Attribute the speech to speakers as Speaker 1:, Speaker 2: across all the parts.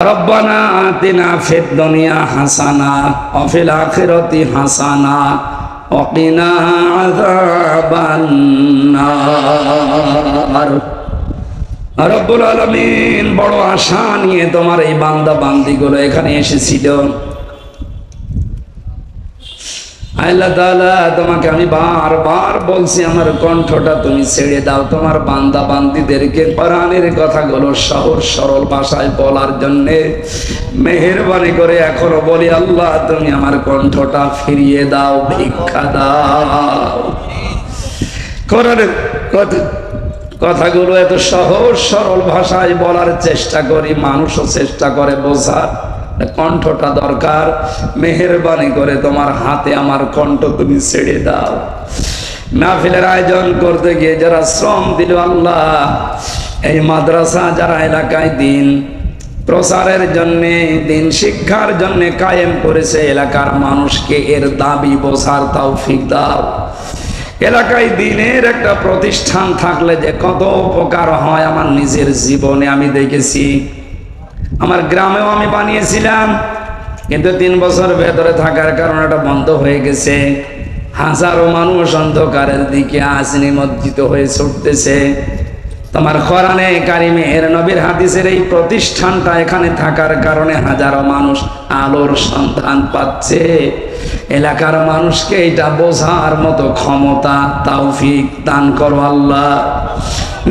Speaker 1: রব্বানা আতিনা ফিদ দুনিয়া হাসানা ওয়া ফিল আখিরাতি হাসানা ওয়া কিনা আযাবান নার। রব্বুল আলামিন বড় আশা নিয়ে তোমার এই বান্দা বান্দিগুলো এখানে এসেছিল। আল্লাহ তাআলা তোমাকে আমি বারবার বলছি আমার কণ্ঠটা তুমি ছেড়ে দাও, তোমার বান্দা বান্দিদেরকে কোরআনের কথাগুলো সহজ সরল ভাষায় বলার জন্য মেহেরবানি করে এখনো বলি আল্লাহ তুমি আমার কণ্ঠটা ফিরিয়ে দাও, ভিক্ষা দাও। কোরআনের কথাগুলো এত সহজ সরল ভাষায় বলার চেষ্টা করি, মানুষও চেষ্টা করে বোঝার, কণ্ঠটা দরকার। মেহেরবানি করে তোমার হাতে আমার কণ্ঠ তুমি ছেড়ে দাও। মাহফিলের আয়োজন করতে গিয়ে যারা শ্রম দিল আল্লাহ, এই মাদ্রাসা যারা এলাকায় দিন প্রচারের জন্য দিন শিক্ষার জন্য কায়েম করেছে, এলাকার মানুষকে এর দাবি বোঝার তৌফিক দাও। এলাকায় দিনের একটা প্রতিষ্ঠান থাকলে যে কত উপকার হয় আমার নিজের জীবনে আমি দেখেছি। আমার গ্রামেও আমি বানিয়েছিলাম, কিন্তু 3 বছর ভেতরে থাকার কারণে এটা বন্ধ হয়ে গেছে। হাজারো মানুষ অন্ধকারের দিকে আজ নিমজ্জিত হয়ে ছুটতেছে। তোমার কোরআনে কারিমে এর নবীর হাদিসের এই প্রতিষ্ঠানটা এখানে থাকার কারণে হাজারো মানুষ আলোর সন্ধান পাচ্ছে। এলাকার মানুষকে এটা বোঝার মতো ক্ষমতা তৌফিক দান করো আল্লাহ।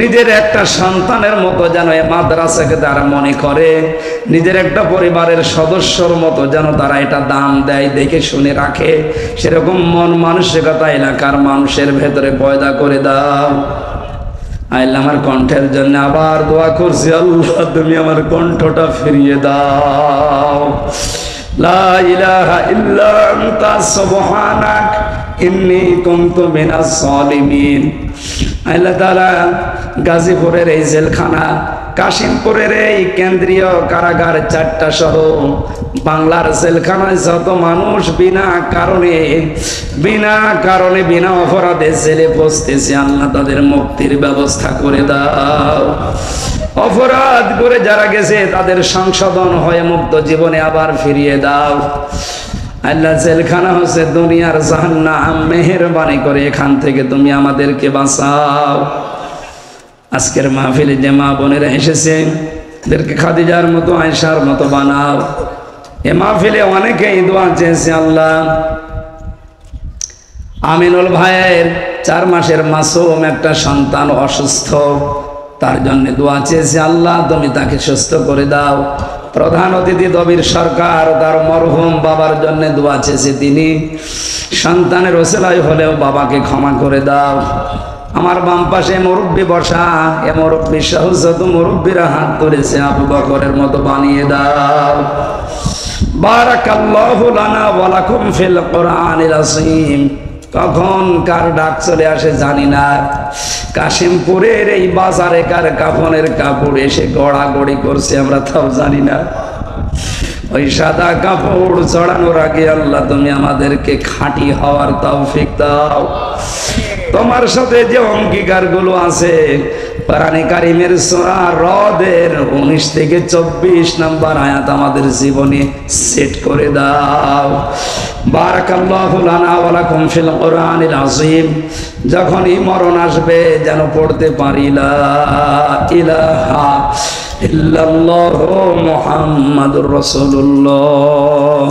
Speaker 1: নিজের একটা সন্তানের মতো যেন এই মাদ্রাসাকে তারা মনে করে, নিজের একটা পরিবারের সদস্যর মতো যেন তারা এটা দাম দেয়, দেখে শুনে রাখে, সেরকম মন মানসিকতা এলাকার মানুষের ভেতরে পয়দা করে দাও। আল্লাহ আমার কণ্ঠের জন্য আবার দোয়া করছি, আল্লাহ তুমি আমার কণ্ঠটা ফিরিয়ে দাও। লা ইলাহা ইল্লা আনতা সুবহানাক ইন্নী কুনতু মিনাজ জালিমিন। আল্লাহ তাআলা গাজীপুরের এই জেলখানা, কাশিমপুরের এই কেন্দ্রীয় কারাগার 4টা সহ বাংলার জেলখানায় যত মানুষ বিনা কারণে বিনা অপরাধে জেলে বসতেছে, আল্লাহ তাদের মুক্তির ব্যবস্থা করে দাও। অপরাধ করে যারা গেছে তাদের সংশোধন হয়ে মুক্ত জীবনে আবার ফিরিয়ে দাও। আল্লাহ জেলখানা হচ্ছে দুনিয়ার জাহান্নাম, মেহেরবানি করে এখান থেকে তুমি আমাদেরকে বাঁচাও। আজকের মাহফিলে যে মা বোনেরা এসেছে এদেরকে খাদিজার মতো আয়েশার মতো বানাও। এ মাহফিলে অনেকেই দোয়া চেয়েছে আল্লাহ। আমিনুল ভাইয়ের 4 মাসের মাসুম একটা সন্তান অসুস্থ, তার জন্য দোয়া চেয়েছে আল্লাহ তুমি তাকে সুস্থ করে দাও। প্রধান অতিথি দবির সরকার তার মরহুম বাবার জন্য দোয়া চেয়েছে, তিনি সন্তানের ওসিলায় হলেও বাবাকে ক্ষমা করে দাও। আমার বাম পাশে মুরব্বী বসা, এ মুরব্বী সহ যত মুরব্বীরা হাত তুলেছে আবু বকরের মতো বানিয়ে দাও। বারাকাল্লাহু লানা ওয়া লাকুম ফিল কোরআনিল আযীম। কখন কার ডাক চলে আসে জানি না। কাশিমপুরের এই বাজারে কার কাফনের কাপড় এসে গড়াগড়ি করছে আমরা তাও জানি না। ওই সাদা কাপড় চড়ানোর আগে আল্লাহ তুমি আমাদেরকে খাঁটি হওয়ার তৌফিক দাও। তোমার সাথে যে অঙ্গীকার গুলো আছে কোরআনে কারিমের সূরা রদের 19 থেকে 24 নম্বর আয়াত আমাদের জীবনে সেট করে দাও। বারাকাল্লাহু লানা ওয়া লাকুম ফিল কোরআনিল আযীম। যখনই মরণ আসবে যেন পড়তে পারি লা ইলাহা ইল্লাল্লাহু মুহাম্মাদুর রাসূলুল্লাহ।